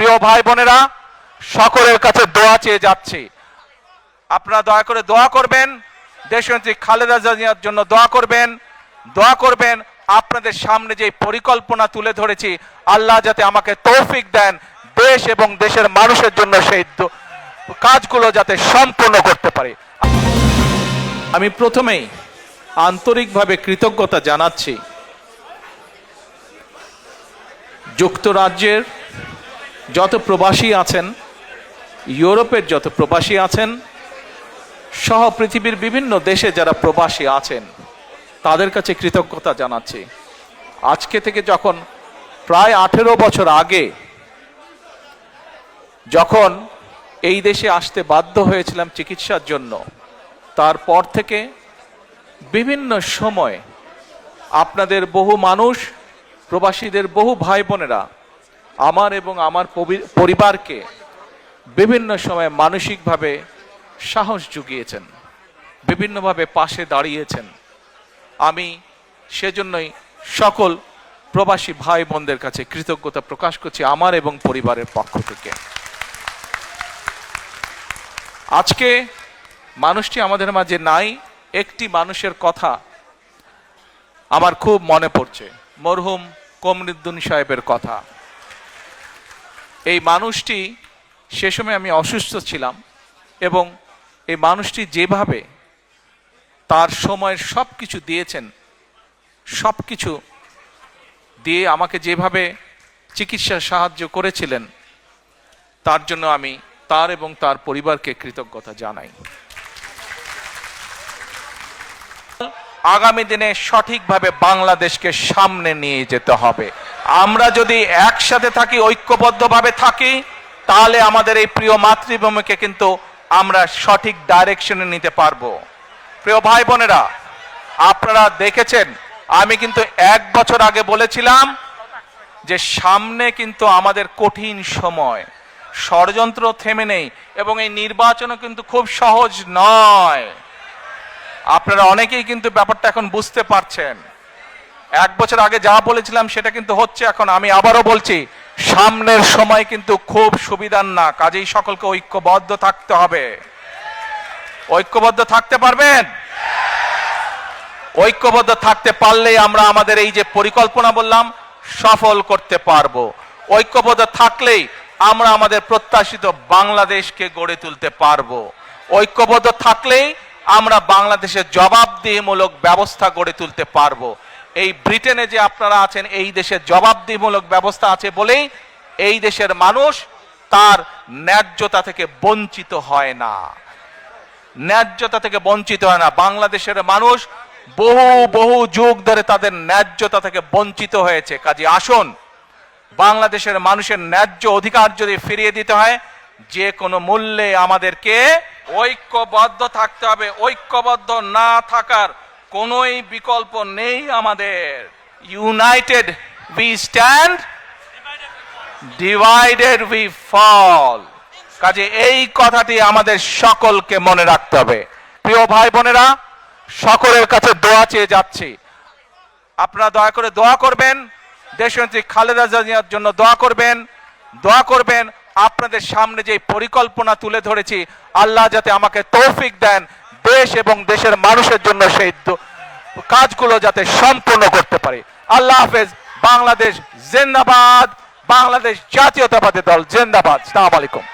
প্রিয় ভাই বোনেরা, সকলের কাছে দোয়া চেয়ে যাচ্ছি। আপনারা দয়া করে দোয়া করবেন, দেশনেত্রী খালেদা জিয়ার জন্য দোয়া করবেন। আপনাদের সামনে যে পরিকল্পনা তুলে ধরেছি, আল্লাহ যাতে আমাকে তৌফিক দেন দেশ এবং দেশের মানুষের জন্য সেই কাজগুলো যাতে সম্পূর্ণ করতে পারে। আমি প্রথমেই আন্তরিকভাবে কৃতজ্ঞতা জানাচ্ছি যুক্তরাজ্যের যত প্রবাসী আছেন, ইউরোপের যত প্রবাসী আছেন, সহ পৃথিবীর বিভিন্ন দেশে যারা প্রবাসী আছেন, তাদের কাছে কৃতজ্ঞতা জানাচ্ছি। আজকে থেকে যখন প্রায় 18 বছর আগে যখন এই দেশে আসতে বাধ্য হয়েছিলাম চিকিৎসার জন্য, তারপর থেকে বিভিন্ন সময় আপনাদের বহু মানুষ, প্রবাসীদের বহু ভাই বোনেরা আমার এবং আমার পরিবারকে বিভিন্ন সময় মানসিকভাবে সাহস জুগিয়েছেন, বিভিন্নভাবে পাশে দাঁড়িয়েছেন। আমি সেজন্যই সকল প্রবাসী ভাই বোনদের কাছে কৃতজ্ঞতা প্রকাশ করছি আমার এবং পরিবারের পক্ষ থেকে। আজকে মানুষটি আমাদের মাঝে নাই, একটি মানুষের কথা আমার খুব মনে পড়ছে, মরহুম কমরুদ্দিন সাহেবের কথা। এই মানুষটি, সে সময় আমি অসুস্থ ছিলাম, এবং এই মানুষটি যেভাবে তার সময়ের সব কিছু দিয়েছেন, সব কিছু দিয়ে আমাকে যেভাবে চিকিৎসার সাহায্য করেছিলেন, তার জন্য আমি তার এবং তার পরিবারকে কৃতজ্ঞতা জানাই। আগামী দিনে সঠিকভাবে বাংলাদেশকে সামনে নিয়ে যেতে হবে। আমরা যদি একসাথে থাকি, ঐক্যবদ্ধভাবে থাকি, তাহলে আমাদের এই প্রিয় মাতৃভূমিকে কিন্তু আমরা সঠিক ডাইরেকশনে নিতে পারবো। প্রিয় ভাই বোনেরা, আপনারা দেখেছেন আমি কিন্তু 1 বছর আগে বলেছিলাম যে সামনে কিন্তু আমাদের কঠিন সময়, ষড়যন্ত্র থেমে নেই, এবং এই নির্বাচনও কিন্তু খুব সহজ নয়। আপনারা অনেকেই কিন্তু ব্যাপারটা এখন বুঝতে পারছেন। 1 বছর আগে যা বলেছিলাম সেটা কিন্তু হচ্ছে এখন। আমি আবারও বলছি, সামনের সময় কিন্তু খুব সুবিধার না, কাজেই সকলকে ঐক্যবদ্ধ থাকতে হবে। ঐক্যবদ্ধ থাকতে পারবেন? ঐক্যবদ্ধ থাকতে পারলেই আমরা আমাদের এই যে পরিকল্পনা বললাম সফল করতে পারবো। ঐক্যবদ্ধ থাকলেই আমরা আমাদের প্রত্যাশিত বাংলাদেশকে গড়ে তুলতে পারবো। ঐক্যবদ্ধ থাকলেই আমরা বাংলাদেশের জবাবদিহিমূলক ব্যবস্থা গড়ে তুলতে পারবো। এই ব্রিটেনে যে আপনারা আছেন, এই দেশের জবাবদিহিমূলক ব্যবস্থা আছে বলেই এই দেশের মানুষ তার ন্যায্যতা থেকে বঞ্চিত হয় না, ন্যায্যতা থেকে বঞ্চিত হয় না। বাংলাদেশের মানুষ বহু যুগ ধরে তাদের ন্যায্যতা থেকে বঞ্চিত হয়েছে। কাজে আসুন, বাংলাদেশের মানুষের ন্যায্য অধিকার যদি ফিরিয়ে দিতে হয়, যে কোনো মূল্যে আমাদেরকে ঐক্যবদ্ধ থাকতে হবে। ঐক্যবদ্ধ না থাকার কোনোই বিকল্প নেই আমাদের। United we stand, divided we fall. কাজে এই কথাটি আমাদের সকলকে মনে রাখতে হবে। প্রিয় ভাই বোনেরা, সকলের কাছে দোয়া চেয়ে যাচ্ছি। আপনারা দয়া করে দোয়া করবেন, দেশনেত্রী খালেদা জিয়ার জন্য দোয়া করবেন। আপনাদের সামনে যে পরিকল্পনা তুলে ধরেছি, আল্লাহ যাতে আমাকে তৌফিক দেন দেশ এবং দেশের মানুষের জন্য সেই কাজগুলো যাতে সম্পূর্ণ করতে পারে। আল্লাহ হাফেজ। বাংলাদেশ জিন্দাবাদ, বাংলাদেশ জাতীয়তাবাদী দল জিন্দাবাদ। আসসালামু আলাইকুম।